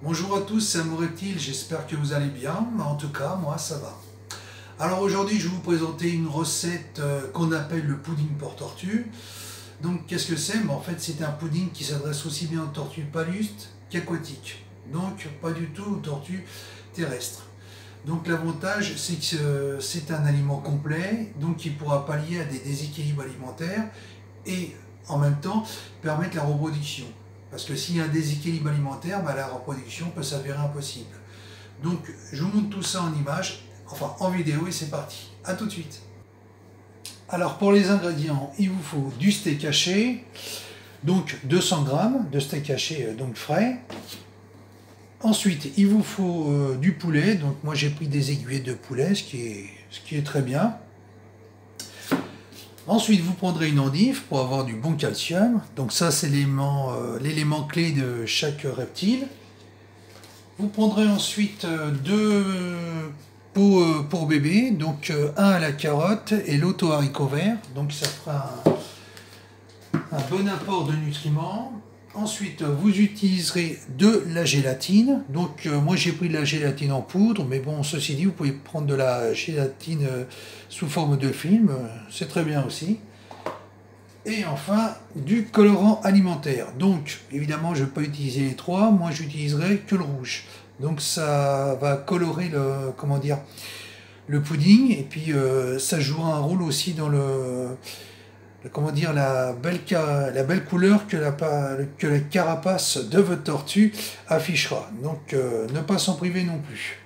Bonjour à tous, c'est Amoreptile, j'espère que vous allez bien, mais en tout cas, moi ça va. Alors aujourd'hui, je vais vous présenter une recette qu'on appelle le pudding pour tortue. Donc qu'est-ce que c'est? En fait, c'est un pudding qui s'adresse aussi bien aux tortues palustres qu'aquatiques. Donc pas du tout aux tortues terrestres. Donc l'avantage, c'est que c'est un aliment complet, donc qui pourra pallier à des déséquilibres alimentaires et en même temps permettre la reproduction. Parce que s'il y a un déséquilibre alimentaire, la reproduction peut s'avérer impossible. Donc je vous montre tout ça en images, enfin en vidéo, et c'est parti. A tout de suite. Alors pour les ingrédients, il vous faut du steak haché, donc 200 g de steak haché donc frais. Ensuite, il vous faut du poulet, donc moi j'ai pris des aiguillets de poulet, ce qui est très bien. Ensuite, vous prendrez une endive pour avoir du bon calcium, donc ça c'est l'élément clé de chaque reptile. Vous prendrez ensuite deux pots pour bébé, donc un à la carotte et l'autre aux haricots verts, donc ça fera un bon apport de nutriments. Ensuite, vous utiliserez de la gélatine. Donc, moi, j'ai pris de la gélatine en poudre, mais bon, ceci dit, vous pouvez prendre de la gélatine sous forme de film, c'est très bien aussi. Et enfin, du colorant alimentaire. Donc, évidemment, je ne vais pas utiliser les trois, moi, j'utiliserai que le rouge. Donc, ça va colorer le pudding, et puis ça jouera un rôle aussi dans la belle couleur que la carapace de votre tortue affichera. Donc ne pas s'en priver non plus.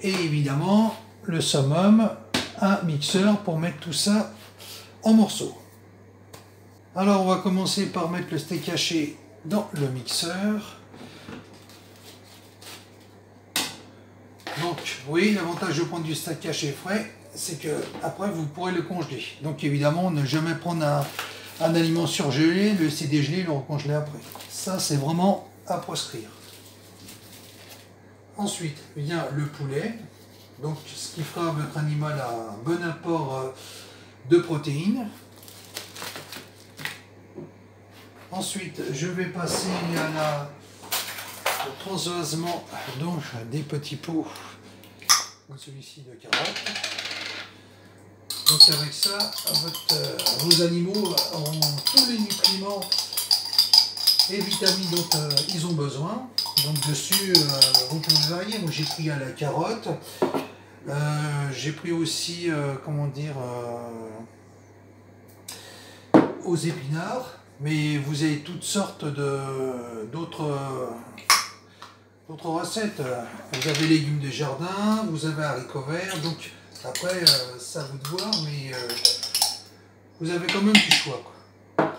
Et évidemment, le summum, un mixeur pour mettre tout ça en morceaux. Alors on va commencer par mettre le steak haché dans le mixeur. Donc vous voyez, l'avantage de prendre du steak haché frais, c'est que après vous pourrez le congeler. Donc évidemment, ne jamais prendre un aliment surgelé, le laisser dégeler, le recongeler après. Ça, c'est vraiment à proscrire. Ensuite vient le poulet, donc ce qui fera à votre animal un bon apport de protéines. Ensuite, je vais passer au transvasement donc des petits pots, comme celui-ci de carottes. Donc avec ça, vos animaux auront tous les nutriments et vitamines dont ils ont besoin. Donc dessus, vous pouvez varier. Moi j'ai pris à la carotte, j'ai pris aussi, aux épinards, mais vous avez toutes sortes d'autres recettes. Vous avez légumes de jardin, vous avez haricots verts, donc après, c'est à vous de voir, mais vous avez quand même du choix, quoi.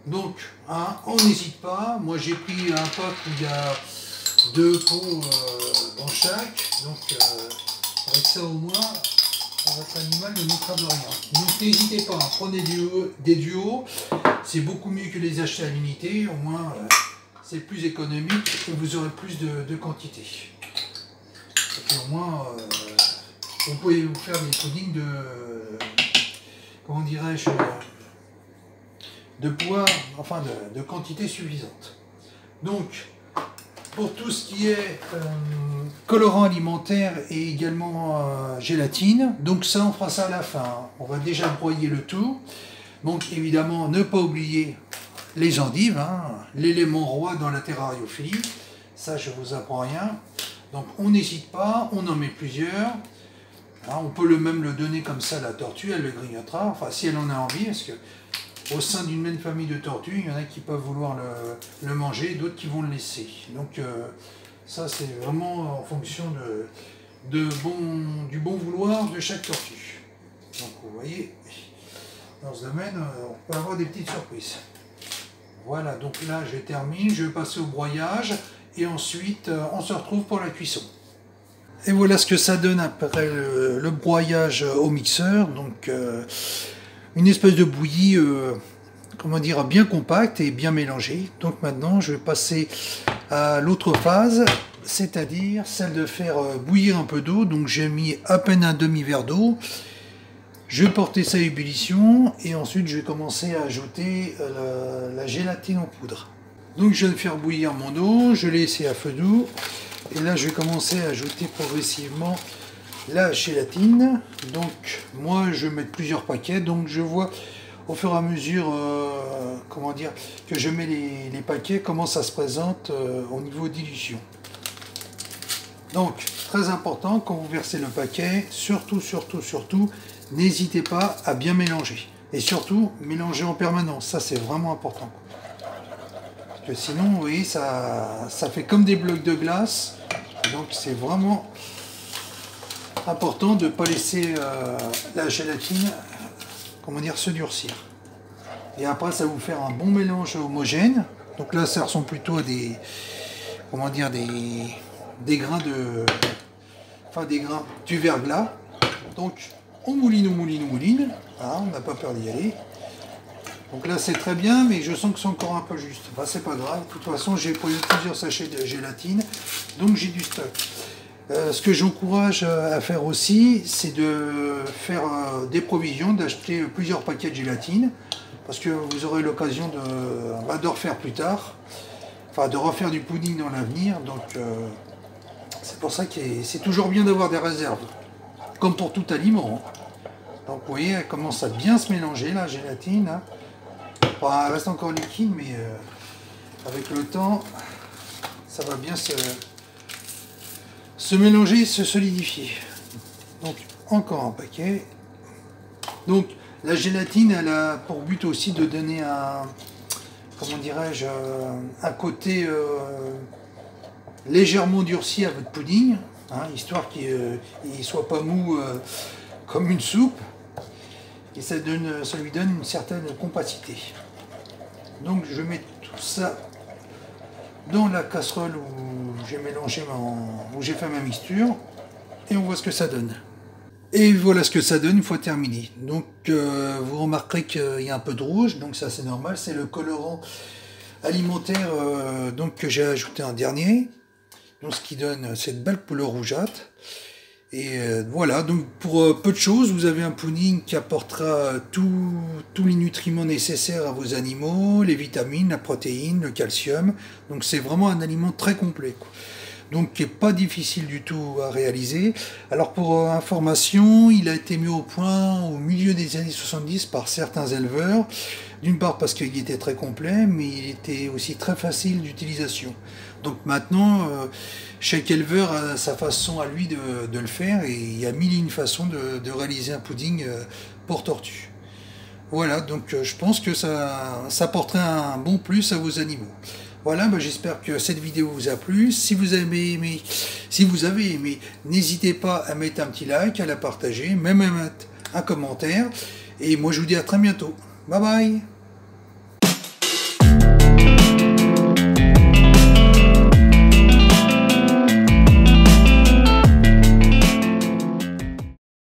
Donc, on n'hésite pas. Moi, j'ai pris un pack où il y a 2 pots dans chaque. Donc, avec ça au moins, votre animal ne manquera de rien. Donc, n'hésitez pas, prenez des duos. C'est beaucoup mieux que les achats limités. Au moins, c'est plus économique et vous aurez plus de quantité. Et puis, au moins... vous pouvez vous faire des puddings de poids, enfin de quantité suffisante. Donc, pour tout ce qui est colorant alimentaire et également gélatine, donc ça on fera ça à la fin. On va déjà broyer le tout. Donc évidemment, ne pas oublier les endives, l'élément roi dans la terrariophilie. Ça, je vous apprends rien. Donc on n'hésite pas, on en met plusieurs. On peut même le donner comme ça à la tortue, elle le grignotera, enfin si elle en a envie, parce que au sein d'une même famille de tortues, il y en a qui peuvent vouloir le manger, d'autres qui vont le laisser. Donc ça c'est vraiment en fonction du bon vouloir de chaque tortue. Donc vous voyez, dans ce domaine, on peut avoir des petites surprises. Voilà, donc là je termine, je vais passer au broyage, et ensuite on se retrouve pour la cuisson. Et voilà ce que ça donne après le broyage au mixeur. Donc une espèce de bouillie bien compacte et bien mélangée. Donc maintenant je vais passer à l'autre phase c'est-à-dire celle de faire bouillir un peu d'eau. Donc j'ai mis à peine un demi-verre d'eau. Je vais porter ça à ébullition et ensuite je vais commencer à ajouter la gélatine en poudre. Donc je viens de faire bouillir mon eau, je l'ai laissé à feu doux. Et là je vais commencer à ajouter progressivement la gélatine. Donc moi je vais mettre plusieurs paquets, donc je vois au fur et à mesure comment dire, que je mets les paquets, comment ça se présente au niveau dilution. Donc très important, quand vous versez le paquet, surtout, n'hésitez pas à bien mélanger. Et surtout, mélanger en permanence, ça c'est vraiment important. Parce que sinon, vous voyez, ça fait comme des blocs de glace. Donc c'est vraiment important de ne pas laisser la gélatine, comment dire, se durcir. Et après, ça va vous faire un bon mélange homogène. Donc là, ça ressemble plutôt à des, comment dire, des grains de, enfin des grains du verglas. Donc on mouline. Ah, on n'a pas peur d'y aller. Donc là c'est très bien, mais je sens que c'est encore un peu juste. Enfin, c'est pas grave, de toute façon j'ai pris plusieurs sachets de gélatine, donc j'ai du stock. Ce que j'encourage à faire aussi, c'est de faire des provisions, d'acheter plusieurs paquets de gélatine, parce que vous aurez l'occasion de refaire plus tard, enfin de refaire du pudding dans l'avenir, donc c'est pour ça que c'est toujours bien d'avoir des réserves, comme pour tout aliment. Donc vous voyez, elle commence à bien se mélanger la gélatine. Hein. Enfin, elle reste encore liquide, mais avec le temps, ça va bien se mélanger, se solidifier. Donc encore un paquet. Donc la gélatine, elle a pour but aussi de donner un, comment dirais-je, un côté légèrement durci à votre pudding, hein, histoire qu'il ne soit pas mou comme une soupe, et ça lui donne une certaine compacité. Donc je mets tout ça dans la casserole où j'ai mélangé où j'ai fait ma mixture, et on voit ce que ça donne. Et voilà ce que ça donne une fois terminé. Donc vous remarquerez qu'il y a un peu de rouge, donc ça c'est normal, c'est le colorant alimentaire donc que j'ai ajouté en dernier. Donc ce qui donne cette belle couleur rougeâtre. Et voilà, donc pour peu de choses, vous avez un pudding qui apportera tous les nutriments nécessaires à vos animaux, les vitamines, la protéine, le calcium. Donc c'est vraiment un aliment très complet, quoi. Donc qui n'est pas difficile du tout à réaliser. Alors pour information, il a été mis au point au milieu des années 70 par certains éleveurs. D'une part parce qu'il était très complet, mais il était aussi très facile d'utilisation. Donc maintenant, chaque éleveur a sa façon à lui de le faire, et il y a mille et une façons de réaliser un pudding pour tortue. Voilà, donc je pense que ça apporterait un bon plus à vos animaux. Voilà, j'espère que cette vidéo vous a plu. Si vous avez aimé, n'hésitez pas à mettre un petit like, à la partager, même à mettre un commentaire. Et moi je vous dis à très bientôt. Bye bye.